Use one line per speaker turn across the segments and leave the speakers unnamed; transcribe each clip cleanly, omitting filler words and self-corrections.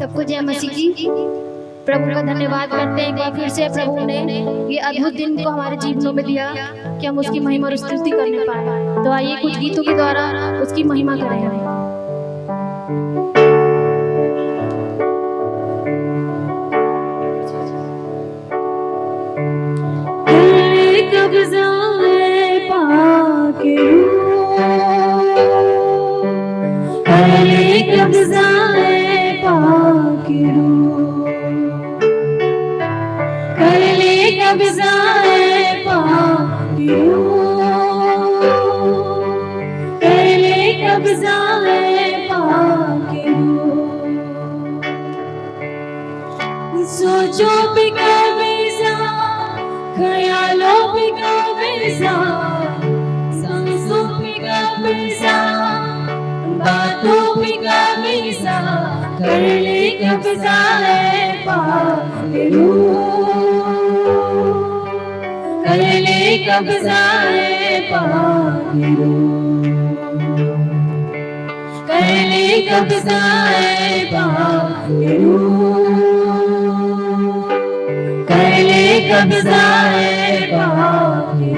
सबको जय मसीह की। प्रभु का धन्यवाद करते हैं एक बार फिर से प्रभु ने ये अद्भुत दिन को हमारे जीवनों में दिया कि हम उसकी महिमा और स्तुति करने पाए। तो आइए कुछ गीतों के द्वारा उसकी महिमा करें।
सोचो भी कबिजा, ख्यालों भी कबिजा, सांसों भी कबिजा, बातों भी कबिजा, कर ले कब्जा है पाके कर ले कब्जा है पाके कर ले कब्जा है पाके कर ले कब्जा है पाके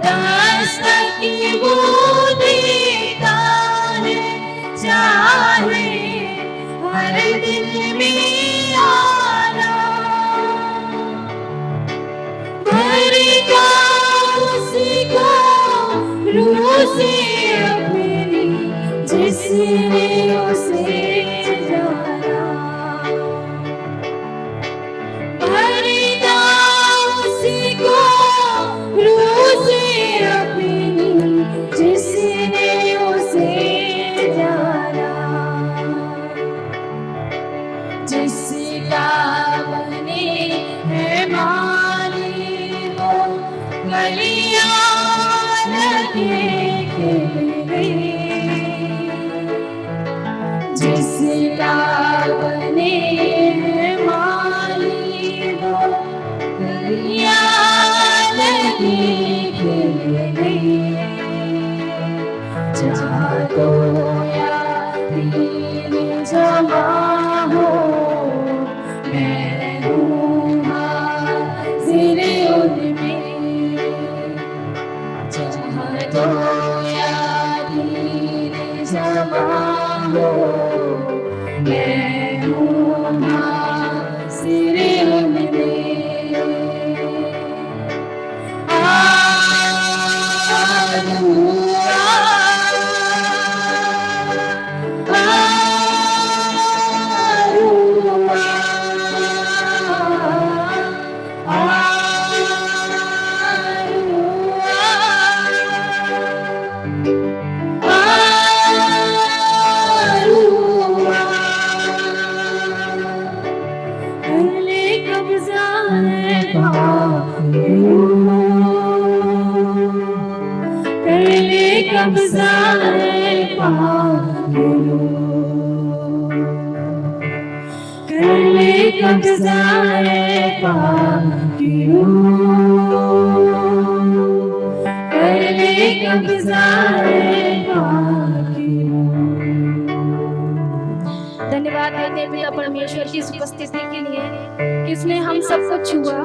दस्तक की वो देता है, चाहे हर दिन में आना। भरेगा उसको रूह से अपनी, जिसने उसे जाना। भरेगा उसको रूह से अपनी, जिसने उसे जाना। जिसका बने है माली हो, कलियां लगे खिलने। जिसका बने है माली हो, कलियां लगे खिलने। जहाँ तो या दीन जमा हो, मैं हूँ हाज़िर उनमें। जहाँ तो या दीन जमा हो, मैं हूँ हाज़िर उनमें। कब्ज़ा है पागलो, कर ले कब्ज़ा है पागलो, कर ले कब्ज़ा है पागलो।
धन्यवाद देते हैं पिता परमेश्वर की इस उपस्थिति के लिए कि उसने हम सबको छुआ।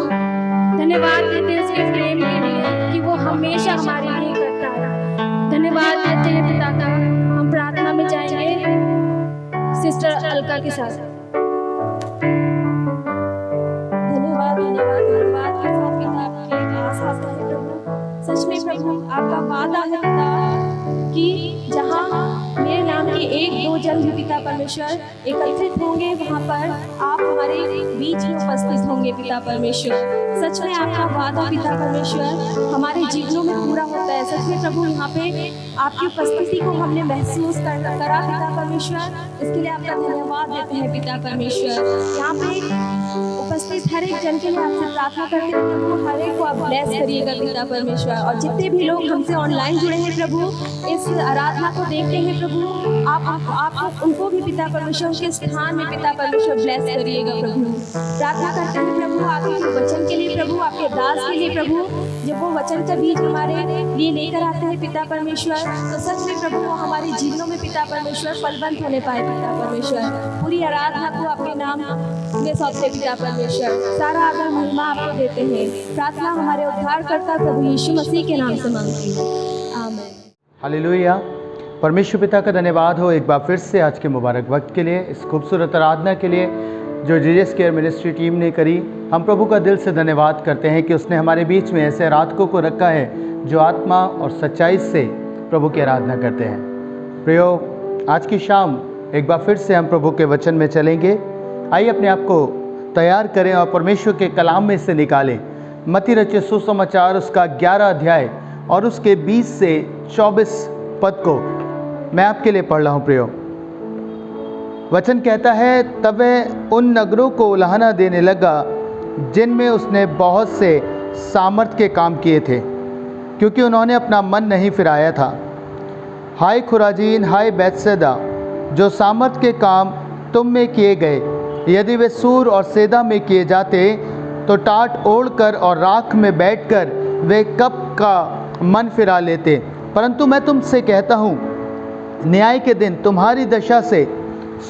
धन्यवाद देते हैं उसके प्रेम के लिए कि वो हमेशा हमारे लिए करता है। धन्यवाद देते हैं पिता का। हम प्रार्थना में जाएंगे सिस्टर अलका के साथ।
धन्यवाद धन्यवाद धन्यवाद के साथ पिता आपके आस-पास है प्रभु। सच में प्रभु आपका वादा है पिता कि जहाँ मेरे नाम के एक दो जन भी पिता परमेश्वर एकत्रित होंगे, वहाँ पर आप हमारे बीच में उपस्थित होंगे पिता परमेश्वर। सच में आपका वादा पिता परमेश्वर हमारे जीवनों में पूरा होता है। सच में प्रभु यहाँ पे आपकी उपस्थिति को हमने महसूस करा पिता परमेश्वर, इसके लिए आपका धन्यवाद देते हैं पिता परमेश्वर। यहाँ पे उपस्थित हर एक जन के लिए आपसे प्रार्थना करते हैं प्रभु, हर एक को आप ब्लेस करिएगा पिता परमेश्वर। और जितने भी लोग हमसे ऑनलाइन जुड़े हैं प्रभु, इस आराधना को देखते हैं प्रभु, आप उनको भी पिता परमेश्वर के स्थान में पिता परमेश्वर ब्लेस करिएगा प्रभु। प्रार्थना करते हैं प्रभु आपके वचन के लिए प्रभु, आपके दास के लिए प्रभु, जब वो वचन का बीज हमारे लिए लेकर आते हैं पिता परमेश्वर, तो सच में प्रभु वो हमारे जीवनों में पिता परमेश्वर फलवंत होने पाए पिता परमेश्वर। पूरी आराधना को आपके नाम में सौंपते पिता परमेश्वर, सारा आदर महिमा आपको देते हैं। प्रार्थना हमारे उद्धारकर्ता प्रभु यीशु मसीह के नाम से मांगती हूँ, आमीन।
हालेलुया। परमेश्वर पिता का धन्यवाद हो एक बार फिर से आज के मुबारक वक्त के लिए, इस खूबसूरत आराधना के लिए जो जीजस केयर मिनिस्ट्री टीम ने करी। हम प्रभु का दिल से धन्यवाद करते हैं कि उसने हमारे बीच में ऐसे आराधकों को रखा है जो आत्मा और सच्चाई से प्रभु की आराधना करते हैं। प्रियो, आज की शाम एक बार फिर से हम प्रभु के वचन में चलेंगे। आइए अपने आप को तैयार करें और परमेश्वर के कलाम में से निकालें मत्ती रचित सुसमाचार उसका 11 अध्याय और उसके 20 से 24 पद को मैं आपके लिए पढ़ रहा हूँ। प्रियो, वचन कहता है, तब वह उन नगरों को उलाहना देने लगा जिनमें उसने बहुत से सामर्थ के काम किए थे, क्योंकि उन्होंने अपना मन नहीं फिराया था। हाय खुराजीन, हाय बैतसैदा, जो सामर्थ के काम तुम में किए गए, यदि वे सूर और सैदा में किए जाते तो टाट ओढ़कर और राख में बैठकर वे कब का मन फिरा लेते। परंतु मैं तुमसे कहता हूँ, न्याय के दिन तुम्हारी दशा से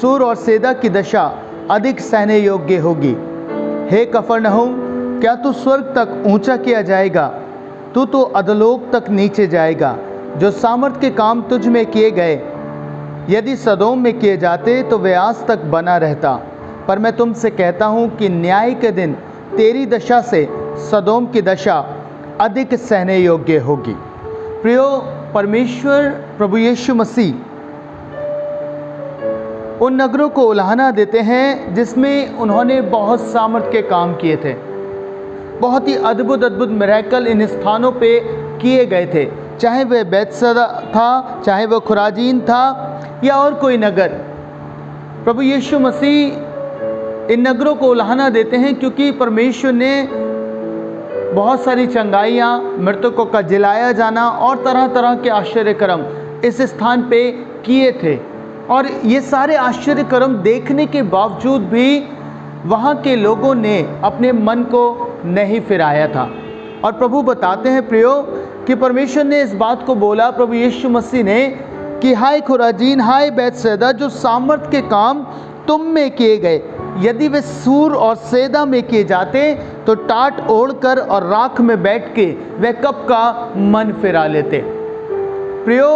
सूर और सैदा की दशा अधिक सहने योग्य होगी। हे कफरनहूम, क्या तू स्वर्ग तक ऊंचा किया जाएगा? तू तो अधोलोक तक नीचे जाएगा। जो सामर्थ के काम तुझ में किए गए यदि सदोम में किए जाते तो वे आज तक बना रहता। पर मैं तुमसे कहता हूँ कि न्याय के दिन तेरी दशा से सदोम की दशा अधिक सहने योग्य होगी। प्रियो, परमेश्वर प्रभु यीशु मसीह उन नगरों को उलाहना देते हैं जिसमें उन्होंने बहुत सामर्थ के काम किए थे। बहुत ही अद्भुत अद्भुत मिरेकल इन स्थानों पे किए गए थे, चाहे वह बैतसैदा था, चाहे वह खुराजीन था या और कोई नगर। प्रभु यीशु मसीह इन नगरों को उलाहना देते हैं क्योंकि परमेश्वर ने बहुत सारी चंगाइयाँ, मृतकों का जिलाया जाना और तरह तरह के आश्चर्य कर्म इस स्थान पे किए थे। और ये सारे आश्चर्य कर्म देखने के बावजूद भी वहाँ के लोगों ने अपने मन को नहीं फिराया था। और प्रभु बताते हैं प्रियो कि परमेश्वर ने इस बात को बोला, प्रभु यीशु मसीह ने, कि हाय खुराजीन, हाय बैतसैदा, जो सामर्थ के काम तुम में किए गए यदि वे सूर और सैदा में किए जाते तो टाट ओढ़कर और राख में बैठ के वे कब का मन फिरा लेते। प्रियो,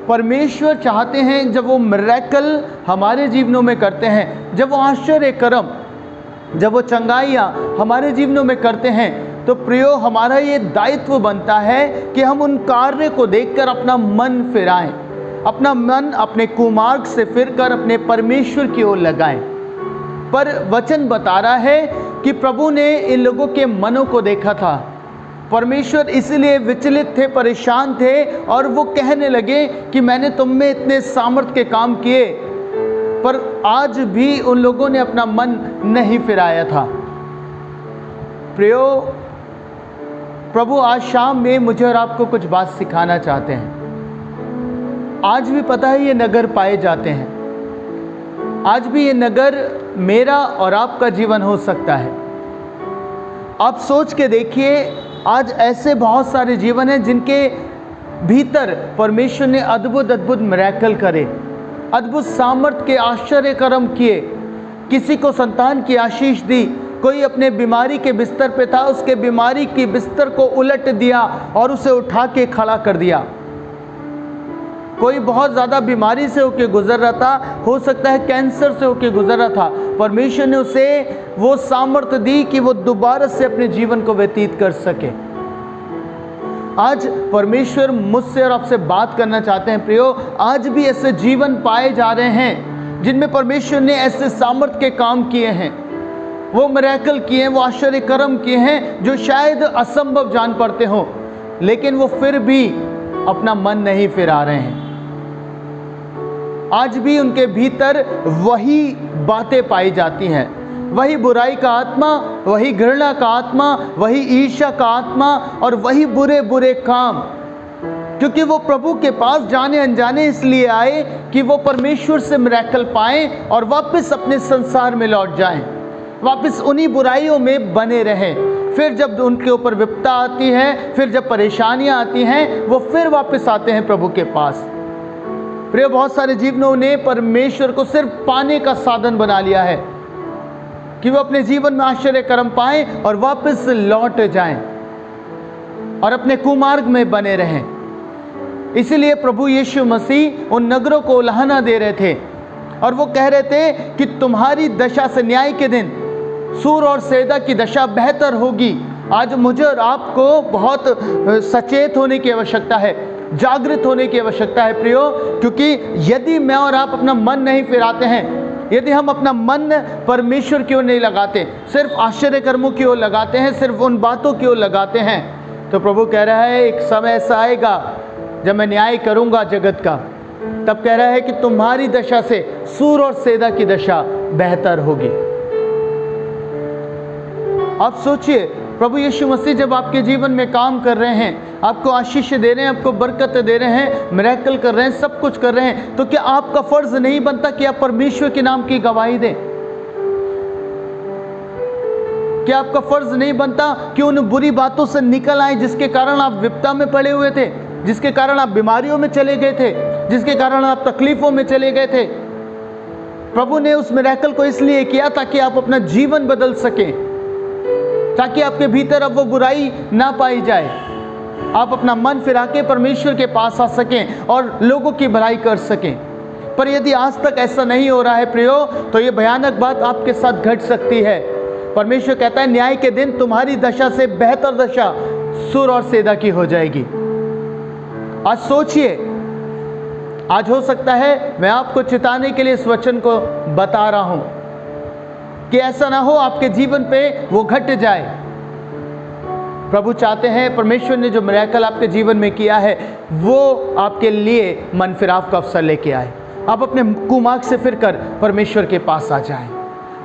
परमेश्वर चाहते हैं जब वो मिरेकल हमारे जीवनों में करते हैं, जब वो आश्चर्य कर्म, जब वो चंगाइयाँ हमारे जीवनों में करते हैं, तो प्रियो हमारा ये दायित्व बनता है कि हम उन कार्य को देखकर अपना मन फिराएं, अपना मन अपने कुमार्ग से फिरकर अपने परमेश्वर की ओर लगाएं। पर वचन बता रहा है कि प्रभु ने इन लोगों के मनों को देखा था। परमेश्वर इसलिए विचलित थे, परेशान थे और वो कहने लगे कि मैंने तुम में इतने सामर्थ के काम किए, पर आज भी उन लोगों ने अपना मन नहीं फिराया था। प्रियो, प्रभु आज शाम में मुझे और आपको कुछ बात सिखाना चाहते हैं। आज भी पता है ये नगर पाए जाते हैं, आज भी ये नगर मेरा और आपका जीवन हो सकता है। आप सोच के देखिए, आज ऐसे बहुत सारे जीवन हैं जिनके भीतर परमेश्वर ने अद्भुत अद्भुत मिरेकल करे, अद्भुत सामर्थ के आश्चर्य कर्म किए। किसी को संतान की आशीष दी, कोई अपने बीमारी के बिस्तर पे था, उसके बीमारी की बिस्तर को उलट दिया और उसे उठा के खड़ा कर दिया। कोई बहुत ज़्यादा बीमारी से होकर गुजर रहा था, हो सकता है कैंसर से होकर गुजर रहा था, परमेश्वर ने उसे वो सामर्थ्य दी कि वो दोबारा से अपने जीवन को व्यतीत कर सके। आज परमेश्वर मुझसे और आपसे बात करना चाहते हैं प्रियो। आज भी ऐसे जीवन पाए जा रहे हैं जिनमें परमेश्वर ने ऐसे सामर्थ्य के काम किए हैं, वो मिरेकल किए हैं, वो आश्चर्य कर्म किए हैं जो शायद असंभव जान पड़ते हो, लेकिन वो फिर भी अपना मन नहीं फिरा रहे हैं। आज भी उनके भीतर वही बातें पाई जाती हैं, वही बुराई का आत्मा, वही घृणा का आत्मा, वही ईर्ष्या का आत्मा और वही बुरे बुरे काम। क्योंकि वो प्रभु के पास जाने अनजाने इसलिए आए कि वो परमेश्वर से मिरेकल पाएं और वापस अपने संसार में लौट जाएं, वापस उन्हीं बुराइयों में बने रहें। फिर जब उनके ऊपर विपदा आती है, फिर जब परेशानियां आती हैं, वो फिर वापस आते हैं प्रभु के पास। प्रिय, बहुत सारे जीवनों ने परमेश्वर को सिर्फ पाने का साधन बना लिया है कि वो अपने जीवन में आश्चर्य कर्म पाएं और वापस लौट जाएं और अपने कुमार्ग में बने रहें। इसीलिए प्रभु यीशु मसीह उन नगरों को उलाहना दे रहे थे और वो कह रहे थे कि तुम्हारी दशा से न्याय के दिन सूर और सैदा की दशा बेहतर होगी। आज मुझे और आपको बहुत सचेत होने की आवश्यकता है, जागृत होने की आवश्यकता है प्रियो, क्योंकि यदि मैं और आप अपना मन नहीं फिराते हैं, यदि हम अपना मन परमेश्वर की ओर नहीं लगाते, सिर्फ आश्चर्य कर्मों की ओर लगाते हैं, सिर्फ उन बातों की ओर लगाते हैं, तो प्रभु कह रहा है एक समय ऐसा आएगा जब मैं न्याय करूंगा जगत का, तब कह रहा है कि तुम्हारी दशा से सूर और सैदा की दशा बेहतर होगी। आप सोचिए, प्रभु यीशु मसीह जब आपके जीवन में काम कर रहे हैं, आपको आशीष दे रहे हैं, आपको बरकत दे रहे हैं, मिरेकल कर रहे हैं, सब कुछ कर रहे हैं, तो क्या आपका फर्ज नहीं बनता कि आप परमेश्वर के नाम की गवाही दें? क्या आपका फर्ज नहीं बनता कि उन बुरी बातों से निकल आए जिसके कारण आप विपदा में पड़े हुए थे, जिसके कारण आप बीमारियों में चले गए थे, जिसके कारण आप तकलीफों में चले गए थे? प्रभु ने उस मिरेकल को इसलिए किया ताकि आप अपना जीवन बदल सकें, ताकि आपके भीतर अब वो बुराई ना पाई जाए। आप अपना मन फिरा के परमेश्वर के पास आ सकें और लोगों की भलाई कर सकें। पर यदि आज तक ऐसा नहीं हो रहा है प्रियो, तो ये भयानक बात आपके साथ घट सकती है। परमेश्वर कहता है न्याय के दिन तुम्हारी दशा से बेहतर दशा सुर और सेदा की हो जाएगी। आज सोचिए, आज हो सकता है मैं आपको चिताने के लिए इस वचन को बता रहा हूं कि ऐसा ना हो आपके जीवन पे वो घट जाए। प्रभु चाहते हैं, परमेश्वर ने जो मिरेकल आपके जीवन में किया है वो आपके लिए मन फिराव का अवसर लेके आए। आप अपने कुमार्ग से फिरकर परमेश्वर के पास आ जाएं।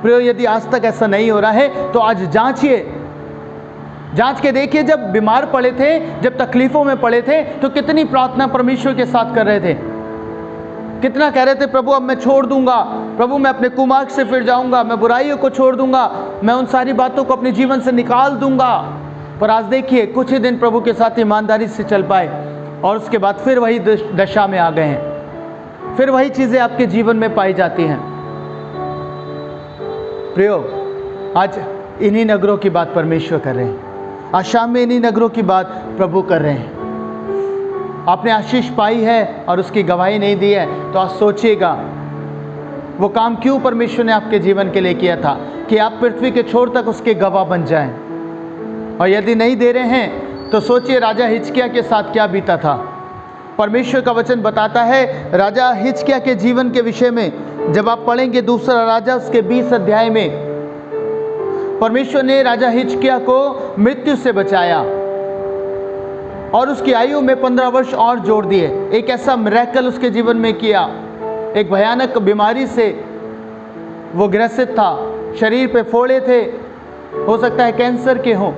प्रियो, यदि आज तक ऐसा नहीं हो रहा है तो आज जांचिए, जांच के देखिए। जब बीमार पड़े थे, जब तकलीफों में पड़े थे, तो कितनी प्रार्थना परमेश्वर के साथ कर रहे थे, कितना कह रहे थे प्रभु अब मैं छोड़ दूंगा, प्रभु मैं अपने कुमार्ग से फिर जाऊंगा, मैं बुराइयों को छोड़ दूंगा, मैं उन सारी बातों को अपने जीवन से निकाल दूंगा। पर आज देखिए, कुछ ही दिन प्रभु के साथ ईमानदारी से चल पाए और उसके बाद फिर वही दशा में आ गए हैं, फिर वही चीजें आपके जीवन में पाई जाती हैं। प्रियो, आज इन्हीं नगरों की बात परमेश्वर कर रहे हैं। आज शाम में इन्हीं नगरों की बात प्रभु कर रहे हैं। आपने आशीष पाई है और उसकी गवाही नहीं दी है, तो आज सोचिएगा वो काम क्यों परमेश्वर ने आपके जीवन के लिए किया था कि आप पृथ्वी के छोर तक उसके गवाह बन जाएं। और यदि नहीं दे रहे हैं तो सोचिए राजा हिजकिय्याह के साथ क्या बीता था। परमेश्वर का वचन बताता है राजा हिजकिय्याह के जीवन के विषय में, जब आप पढ़ेंगे दूसरा राजा उसके 20 अध्याय में, परमेश्वर ने राजा हिजकिय्याह को मृत्यु से बचाया और उसकी आयु में 15 वर्ष और जोड़ दिए। एक ऐसा मिरेकल उसके जीवन में किया। एक भयानक बीमारी से वो ग्रसित था, शरीर पे फोड़े थे, हो सकता है कैंसर के हों,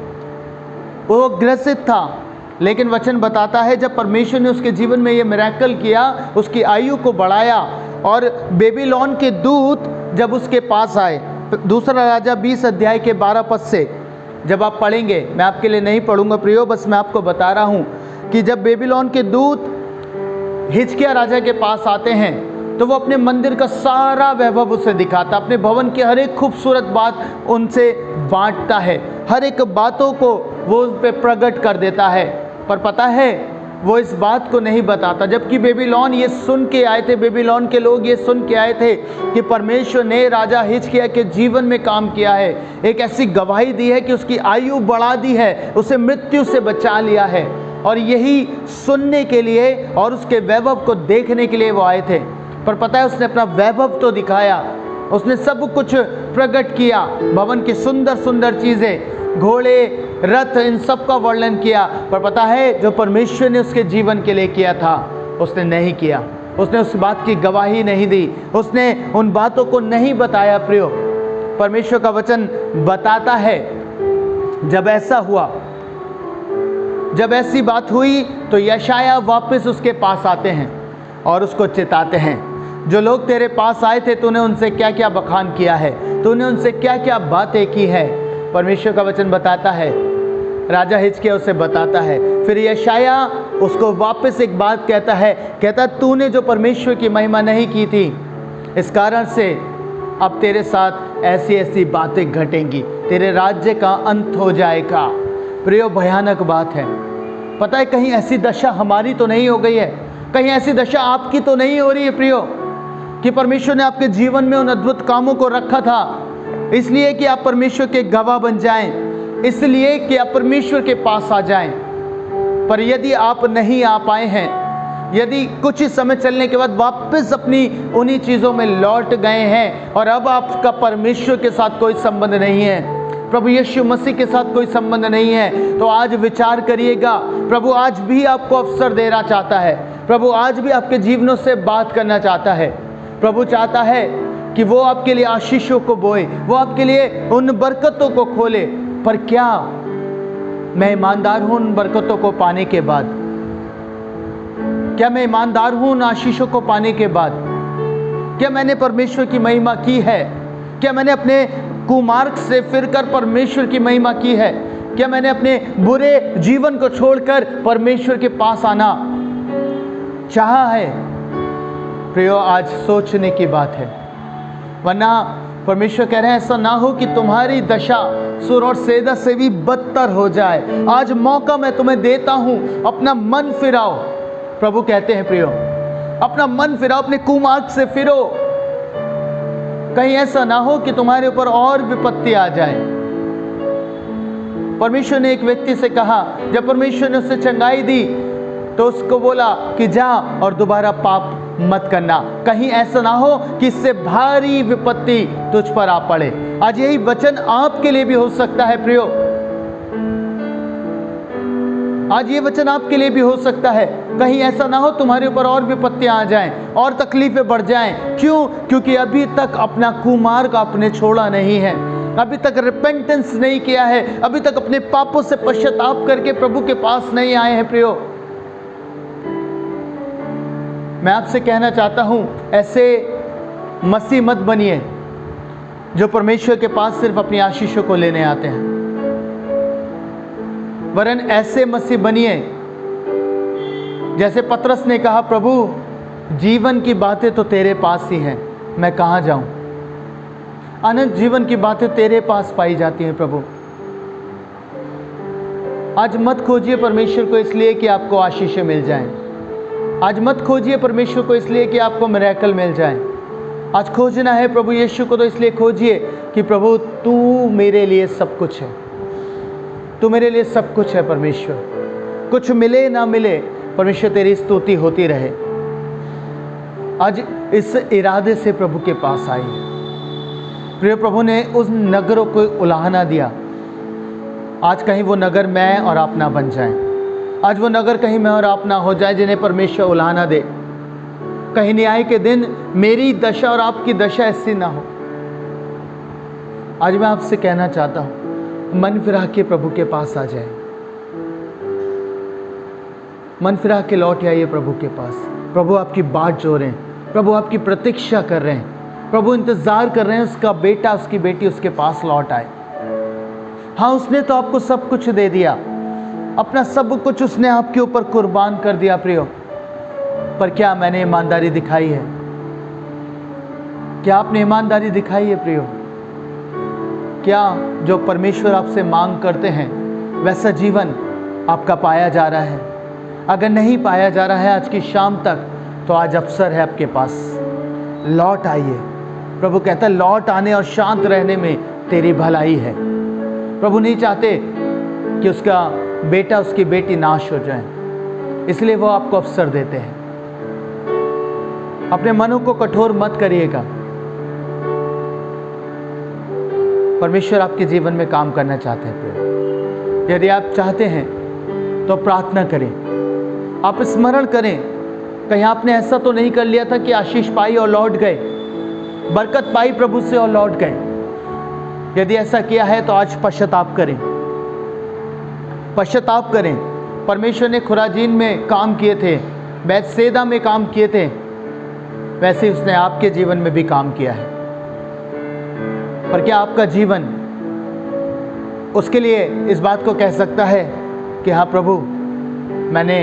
वो ग्रसित था। लेकिन वचन बताता है जब परमेश्वर ने उसके जीवन में ये मिरेकल किया, उसकी आयु को बढ़ाया, और बेबीलोन के दूत जब उसके पास आए, दूसरा राजा 20 अध्याय के 12 पद से जब आप पढ़ेंगे, मैं आपके लिए नहीं पढ़ूंगा प्रियो, बस मैं आपको बता रहा हूं कि जब बेबीलोन के दूत हिजकिय्याह राजा के पास आते हैं तो वो अपने मंदिर का सारा वैभव उसे दिखाता, अपने भवन की हर एक खूबसूरत बात उनसे बांटता है, हर एक बातों को वो उन पे प्रकट कर देता है। पर पता है वो इस बात को नहीं बताता, जबकि बेबीलोन ये सुन के आए थे, बेबीलोन के लोग ये सुन के आए थे कि परमेश्वर ने राजा हिजकिय्याह के जीवन में काम किया है, एक ऐसी गवाही दी है कि उसकी आयु बढ़ा दी है, उसे मृत्यु से बचा लिया है। और यही सुनने के लिए और उसके वैभव को देखने के लिए वो आए थे। पर पता है उसने अपना वैभव तो दिखाया, उसने सब कुछ प्रकट किया, भवन की सुंदर सुंदर चीज़ें, घोड़े, रथ, इन सब का वर्णन किया। पर पता है जो परमेश्वर ने उसके जीवन के लिए किया था उसने नहीं किया, उसने उस बात की गवाही नहीं दी, उसने उन बातों को नहीं बताया। प्रियो, परमेश्वर का वचन बताता है जब ऐसा हुआ, जब ऐसी बात हुई तो यशायाह वापस उसके पास आते हैं और उसको चिताते हैं, जो लोग तेरे पास आए थे तूने उनसे क्या क्या बखान किया है, तूने उनसे क्या क्या बातें की है। परमेश्वर का वचन बताता है, राजा हिजकिय्याह उसे बताता है, फिर यशायाह उसको वापस एक बात कहता है, कहता तूने जो परमेश्वर की महिमा नहीं की थी, इस कारण से अब तेरे साथ ऐसी ऐसी बातें घटेंगी, तेरे राज्य का अंत हो जाएगा। प्रियो, भयानक बात है। पता है कहीं ऐसी दशा हमारी तो नहीं हो गई है, कहीं ऐसी दशा आपकी तो नहीं हो रही है प्रियो, कि परमेश्वर ने आपके जीवन में उन अद्भुत कामों को रखा था इसलिए कि आप परमेश्वर के गवाह बन जाएं, इसलिए कि आप परमेश्वर के पास आ जाएं। पर यदि आप नहीं आ पाए हैं, यदि कुछ ही समय चलने के बाद वापस अपनी उन्हीं चीज़ों में लौट गए हैं और अब आपका परमेश्वर के साथ कोई संबंध नहीं है, प्रभु यीशु मसीह के साथ कोई संबंध नहीं है, तो आज विचार करिएगा। प्रभु आज भी आपको अवसर देना चाहता है, प्रभु आज भी आपके जीवनों से बात करना चाहता है। प्रभु चाहता है कि वो आपके लिए आशीषों को बोए, वो आपके लिए उन बरकतों को खोले। पर क्या मैं ईमानदार हूं उन बरकतों को पाने के बाद? क्या मैं ईमानदार हूं उन आशीषों को पाने के बाद? क्या मैंने परमेश्वर की महिमा की है? क्या मैंने अपने कुमार्ग से फिरकर परमेश्वर की महिमा की है? क्या मैंने अपने बुरे जीवन को छोड़कर परमेश्वर के पास आना चाहा है? प्रियो, आज सोचने की बात है, वरना परमेश्वर कह रहे हैं ऐसा ना हो कि तुम्हारी दशा सुर और सेदा से भी बदतर हो जाए। आज मौका मैं तुम्हें देता हूं, अपना मन फिराओ। प्रभु कहते हैं प्रियो, अपना मन फिराओ, अपने कुमार्ग से फिरो। कहीं ऐसा ना हो कि तुम्हारे ऊपर और विपत्ति आ जाए। परमेश्वर ने एक व्यक्ति से कहा, जब परमेश्वर ने उसे चंगाई दी तो उसको बोला कि जा और दोबारा पाप मत करना, कहीं ऐसा ना हो कि इससे भारी विपत्ति तुझ पर आ पड़े। आज यही वचन आपके लिए भी हो सकता है प्रियो, आज ये वचन आपके लिए भी हो सकता है। कहीं ऐसा ना हो तुम्हारे ऊपर और विपत्तियां आ जाएं और तकलीफें बढ़ जाएं। क्यों? क्योंकि अभी तक अपना कुमार्ग आपने छोड़ा नहीं है, अभी तक रिपेंटेंस नहीं किया है, अभी तक अपने पापों से पश्चाताप करके प्रभु के पास नहीं आए हैं प्रियो। मैं आपसे कहना चाहता हूं, ऐसे मसीह मत बनिए जो परमेश्वर के पास सिर्फ अपनी आशीषों को लेने आते हैं, वरन ऐसे मसीह बनिए जैसे पतरस ने कहा, प्रभु जीवन की बातें तो तेरे पास ही हैं, मैं कहां जाऊं। अनंत जीवन की बातें तेरे पास पाई जाती हैं प्रभु। आज मत खोजिए परमेश्वर को इसलिए कि आपको आशीषें मिल जाएं। आज मत खोजिए परमेश्वर को इसलिए कि आपको मिरेकल मिल जाए। आज खोजना है प्रभु यीशु को तो इसलिए खोजिए कि प्रभु तू मेरे लिए सब कुछ है, तू मेरे लिए सब कुछ है परमेश्वर। कुछ मिले ना मिले परमेश्वर तेरी स्तुति होती रहे। आज इस इरादे से प्रभु के पास आइए। प्रिय प्रभु ने उस नगरों को उलाहना दिया, आज कहीं वो नगर मैं और आप ना बन जाएं। आज वो नगर कहीं मैं और आप ना हो जाए जिन्हें परमेश्वर उलाहना दे। कहीं न्याय के दिन मेरी दशा और आपकी दशा ऐसी ना हो। आज मैं आपसे कहना चाहता हूं, मन फिरा के प्रभु के पास आ जाए, मन फिरा के लौट आइए प्रभु के पास। प्रभु आपकी बाट जो रहे हैं, प्रभु आपकी प्रतीक्षा कर रहे हैं, प्रभु इंतजार कर रहे हैं उसका बेटा उसकी बेटी उसके पास लौट आए। हाँ, उसने तो आपको सब कुछ दे दिया, अपना सब कुछ उसने आपके ऊपर कुर्बान कर दिया प्रियो, पर क्या मैंने ईमानदारी दिखाई है? क्या आपने ईमानदारी दिखाई है प्रियो? क्या जो परमेश्वर आपसे मांग करते हैं वैसा जीवन आपका पाया जा रहा है? अगर नहीं पाया जा रहा है आज की शाम तक, तो आज अवसर है आपके पास, लौट आइए। प्रभु कहता है लौट आने और शांत रहने में तेरी भलाई है। प्रभु नहीं चाहते कि उसका बेटा उसकी बेटी नाश हो जाए, इसलिए वो आपको अवसर देते हैं। अपने मनों को कठोर मत करिएगा। परमेश्वर आपके जीवन में काम करना चाहते हैं। यदि आप चाहते हैं तो प्रार्थना करें, आप स्मरण करें, कहीं आपने ऐसा तो नहीं कर लिया था कि आशीष पाई और लौट गए, बरकत पाई प्रभु से और लौट गए। यदि ऐसा किया है तो आज पश्चाताप करें, पश्चाताप करें। परमेश्वर ने खुराजीन में काम किए थे, बैतसैदा में काम किए थे, वैसे ही उसने आपके जीवन में भी काम किया है। पर क्या आपका जीवन उसके लिए इस बात को कह सकता है कि हाँ प्रभु, मैंने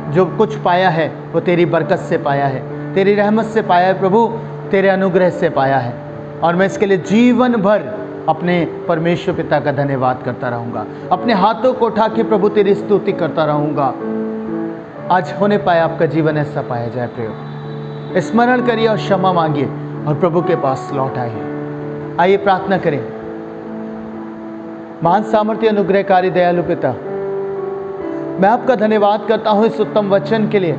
जो कुछ पाया है वो तेरी बरकत से पाया है, तेरी रहमत से पाया है प्रभु, तेरे अनुग्रह से पाया है, और मैं इसके लिए जीवन भर अपने परमेश्वर पिता का धन्यवाद करता रहूँगा, अपने हाथों को उठा के प्रभु तेरी स्तुति करता रहूँगा। आज होने पाए आपका जीवन ऐसा पाया जाए प्रियो। स्मरण करिए और क्षमा मांगिए और प्रभु के पास लौट आइए। आइए प्रार्थना करें। महान सामर्थ्य अनुग्रहकारी दयालु पिता, मैं आपका धन्यवाद करता हूँ इस उत्तम वचन के लिए।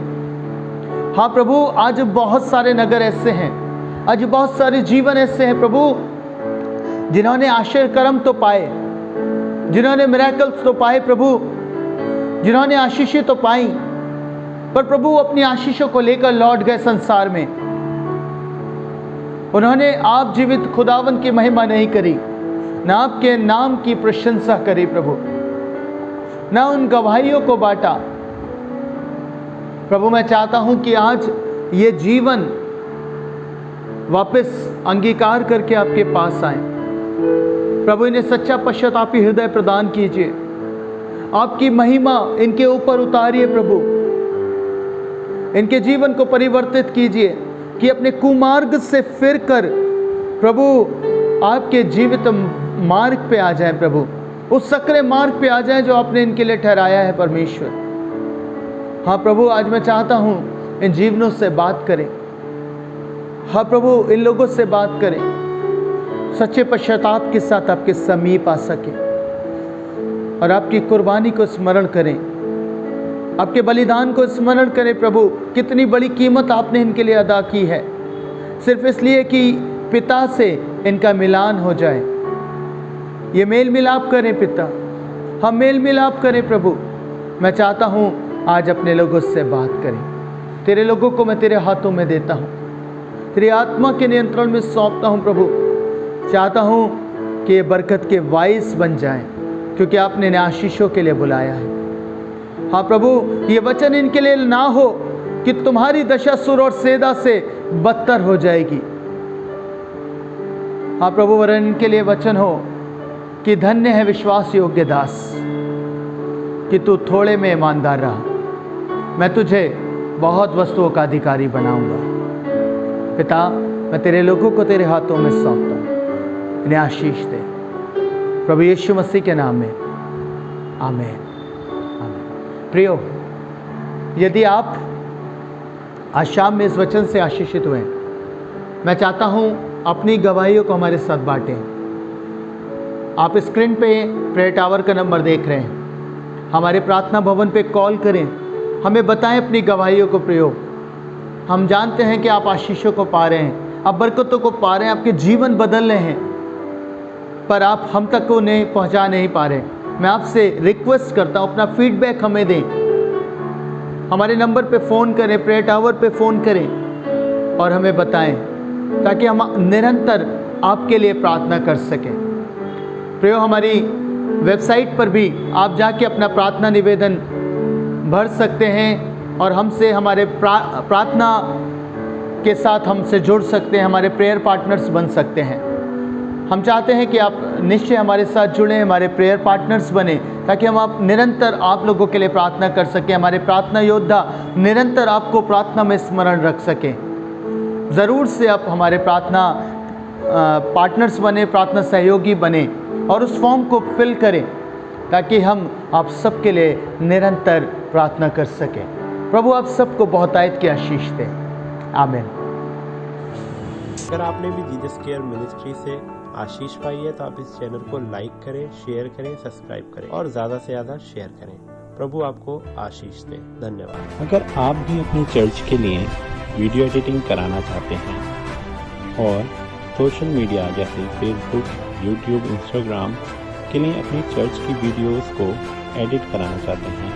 हाँ प्रभु, आज बहुत सारे नगर ऐसे हैं, आज बहुत सारे जीवन ऐसे हैं प्रभु, जिन्होंने आश्चर्य कर्म तो पाए, जिन्होंने मिरेकल्स तो पाए प्रभु, जिन्होंने आशीषें तो पाई, पर प्रभु अपनी आशीषों को लेकर लौट गए संसार में। उन्होंने आप जीवित खुदावन की महिमा नहीं करी, ना आपके नाम की प्रशंसा करी प्रभु, ना उन गवाहियों को बांटा। प्रभु मैं चाहता हूं कि आज ये जीवन वापस अंगीकार करके आपके पास आए। प्रभु इन्हें सच्चा पश्चातापी हृदय प्रदान कीजिए, आपकी महिमा इनके ऊपर उतारिए प्रभु, इनके जीवन को परिवर्तित कीजिए कि अपने कुमार्ग से फिरकर प्रभु आपके जीवित मार्ग पे आ जाए प्रभु, उस सकरे मार्ग पे आ जाए जो आपने इनके लिए ठहराया है परमेश्वर। हाँ प्रभु, आज मैं चाहता हूँ इन जीवनों से बात करें। हाँ प्रभु, इन लोगों से बात करें, सच्चे पश्चाताप के साथ आपके समीप आ सके और आपकी कुर्बानी को स्मरण करें, आपके बलिदान को स्मरण करें प्रभु। कितनी बड़ी कीमत आपने इनके लिए अदा की है, सिर्फ इसलिए कि पिता से इनका मिलान हो जाए। ये मेल मिलाप करें पिता, हम मेल मिलाप करें प्रभु। मैं चाहता हूँ आज अपने लोगों से बात करें। तेरे लोगों को मैं तेरे हाथों में देता हूँ, तेरी आत्मा के नियंत्रण में सौंपता हूँ प्रभु। चाहता हूँ कि ये बरकत के वाइस बन जाएं, क्योंकि आपने इन्हें आशीषों के लिए बुलाया है। हाँ प्रभु, ये वचन इनके लिए ना हो कि तुम्हारी दशा सुर और सेदा से बदतर हो जाएगी। हाँ प्रभु, वरन इनके लिए वचन हो कि धन्य है विश्वास योग्य दास, कि तू थोड़े में ईमानदार रहा, मैं तुझे बहुत वस्तुओं का अधिकारी बनाऊंगा। पिता, मैं तेरे लोगों को तेरे हाथों में सौंपता हूँ, इन्हें आशीष दे प्रभु यीशु मसीह के नाम में, आमीन आमीन। प्रियो, यदि आप आज शाम में इस वचन से आशीषित हुए, मैं चाहता हूँ अपनी गवाहियों को हमारे साथ बांटें। आप स्क्रीन पे प्रेयर टावर का नंबर देख रहे हैं, हमारे प्रार्थना भवन पे कॉल करें, हमें बताएं अपनी गवाहियों को। प्रयोग, हम जानते हैं कि आप आशीषों को पा रहे हैं, आप बरकतों को पा रहे हैं, आपके जीवन बदल रहे हैं, पर आप हम तक को नहीं पहुंचा नहीं पा रहे। मैं आपसे रिक्वेस्ट करता हूं, अपना फीडबैक हमें दें, हमारे नंबर पे फ़ोन करें, प्रेयर टावर पे फ़ोन करें और हमें बताएं, ताकि हम निरंतर आपके लिए प्रार्थना कर सकें। प्रियो, हमारी वेबसाइट पर भी आप जाके अपना प्रार्थना निवेदन भर सकते हैं और हमसे हमारे प्रार्थना के साथ हमसे जुड़ सकते हैं, हमारे प्रेयर पार्टनर्स बन सकते हैं। हम चाहते हैं कि आप निश्चय हमारे साथ जुड़ें, हमारे प्रेयर पार्टनर्स बने, ताकि हम आप निरंतर आप लोगों के लिए प्रार्थना कर सकें, हमारे प्रार्थना योद्धा निरंतर आपको प्रार्थना में स्मरण रख सकें। ज़रूर से आप हमारे प्रार्थना पार्टनर्स बने, प्रार्थना सहयोगी बने और उस फॉर्म को फिल करें, ताकि हम आप सबके लिए निरंतर प्रार्थना कर सकें। प्रभु आप सबको बहुतायत की आशीष दें, आमीन।
अगर आपने भी जीसस केयर मिनिस्ट्री से आशीष पाई है तो आप इस चैनल को लाइक करें, शेयर करें, सब्सक्राइब करें और ज़्यादा से ज़्यादा शेयर करें। प्रभु आपको आशीष दे। धन्यवाद।
अगर आप भी अपनी चर्च के लिए वीडियो एडिटिंग कराना चाहते हैं और सोशल मीडिया जैसे फेसबुक, यूट्यूब, इंस्टाग्राम के लिए अपनी चर्च की वीडियोस को एडिट कराना चाहते हैं,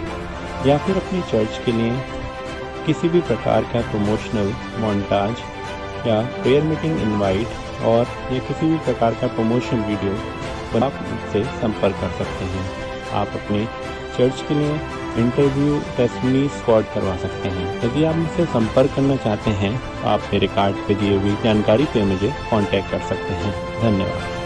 या फिर अपनी चर्च के लिए किसी भी प्रकार का प्रमोशनल मोन्टाज या प्रेयर मीटिंग इनवाइट और या किसी भी प्रकार का प्रमोशन वीडियो आप मुझसे संपर्क कर सकते हैं। आप अपने चर्च के लिए इंटरव्यू टेस्टमनी रिकॉर्ड करवा सकते हैं। यदि आप मुझसे संपर्क करना चाहते हैं तो आप मेरे कार्ड पे दिए हुई जानकारी पे मुझे कांटेक्ट कर सकते हैं। धन्यवाद।